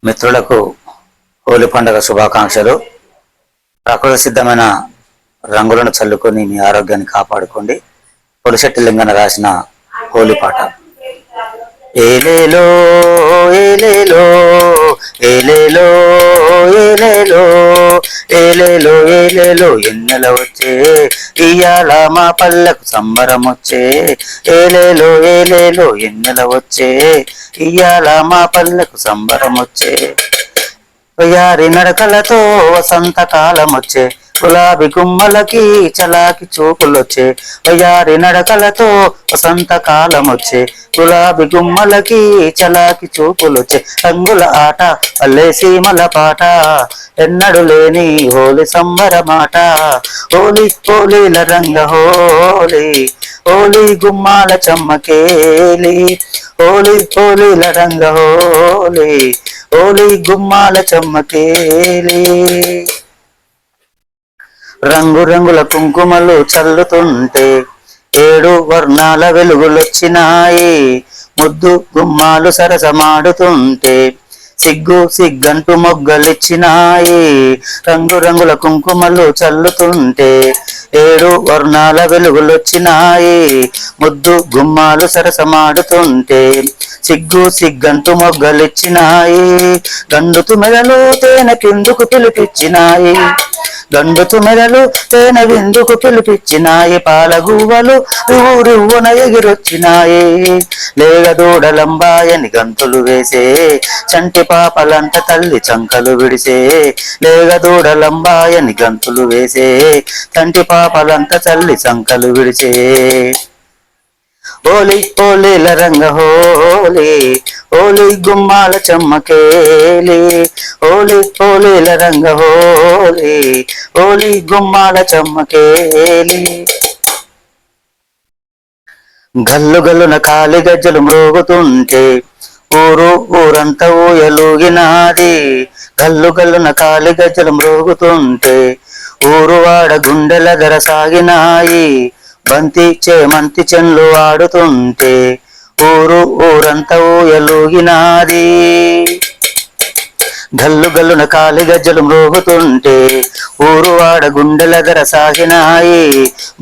మిత్రులకు హోలీ పండుగ శుభాకాంక్షలు. ప్రకృతి సిద్ధమైన రంగులను చల్లుకొని మీ ఆరోగ్యాన్ని కాపాడుకోండి. పొలిశెట్టి లింగన రాసిన హోలీ పాట. ఏలేలో ఏలేలో ఏలేలో ఏలేలో ఏలేలో ఏలేలో ఎన్నెల వచ్చే ఇయ్యాల మా పల్లెకు సంబరం వచ్చే. ఏలేలో ఏలేలో ఎన్నెల వచ్చే ఇయ్యాల మా పల్లెకు సంబరం వచ్చే. వయారి నడకలతో వసంత కాలం వచ్చే, గులాబీ గుమ్మలకి చలాకి చూపులొచ్చే. వయారి నడకలతో వసంత కాలం వచ్చే, గులాబీ గుమ్మలకి చలాకి చూపులొచ్చే. రంగుల ఆట పల్లె సీమల పాట, ఎన్నడు లేని హోలీ సంబరమాట. హోలీ హోలీల రంగ హోలీ, హోలీ గుమ్మాల చమ్మకేలి. హోలీ హోలీల రంగ హోలీ, హోలీ గుమ్మాల చమ్మకేలి. రంగు రంగుల కుంకుమలు చల్లుతుంటే ఏడు వర్ణాల వెలుగులొచ్చినాయి. ముద్దు గుమ్మాలు సరసమాడుతుంటే సిగ్గు సిగ్గంటూ మొగ్గలిచ్చినాయి. రంగు రంగుల కుంకుమలు చల్లుతుంటే ఏడు వర్ణాల వెలుగులొచ్చినాయి. ముద్దు గుమ్మాలు సరసమాడుతుంటే సిగ్గు సిగ్గంటూ మొగ్గలిచ్చినాయి. గండు తుమెదలు తేనె కిందుకు పిలిపించినాయి, గండు తుమెదలు తేనె విందుకు పిలిపించినాయి. పాలగువ్వలు ఊరువున ఎగిరొచ్చినాయి. లేగదూడలంబాయని గంతులు వేసే, చంటి పాపలంట తల్లి చంకలు విడిసే. లేగదూడలంబాయని గంతులు వేసే, చంటి పాపలంట తల్లి చంకలు విడిసే. హోలీ హోలీల రంగ హోలీ, హోలీ గుమ్మాల చమ్మకేలి. హోలీ హోలీల రంగ హోలీ, హోలీ గుమ్మాల చమ్మకేలి. గల్లు గల్లున కాలి గజ్జలు మ్రోగుతుంటే ఊరంతా ఊయలూగినాది. గల్లు గల్లున కాలి గజ్జలు మ్రోగుతుంటే ఊరువాడ గుండెల ధర సాగినాయి. బంతి చేమంతి చెన్లు ఆడుతుంటే ఊరంతా ఊయలూగినాది. గల్లు గల్లున కాలి గజ్జలు మ్రోగుతుంటే ఊరువాడ గుండెల ధర సాగినాయి.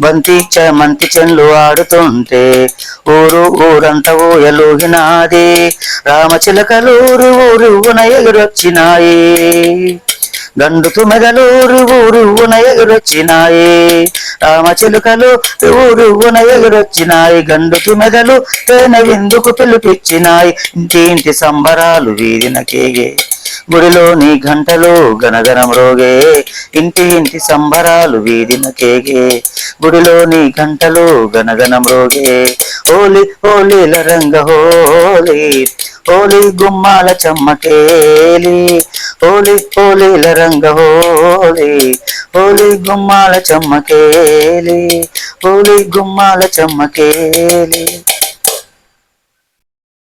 బంతి చేమంతి చెన్లు ఆడుతుంటే ఊరంతా ఊయలూగినాది. రామచిలకలూరు ఊరువున ఎగురొచ్చినాయి. గండు తుమెదలూరు ఊరువున ఎగురొచ్చినాయి. రామచిలుకలు ఊరువున ఎగురొచ్చినాయి. గండు తుమెదలు తేనె విందుకు పిలిపించినాయి. ఇంటి సంబరాలు వీధిన కేగే, గుడిలోని గంటలు గనగన మ్రోగే. ఇంటి సంబరాలు వీధిన కేగే, గుడిలోని గంటలు గనగన మ్రోగే. హోలీ హోలీల రంగ హోలీ, హోలీ గుమ్మాల చమ్మకేలి. హోలీ హోలీల రంగ హోలీ, హోలీ గుమ్మాల చమ్మకేలి. హోలీ గుమ్మాల చమ్మకేలి.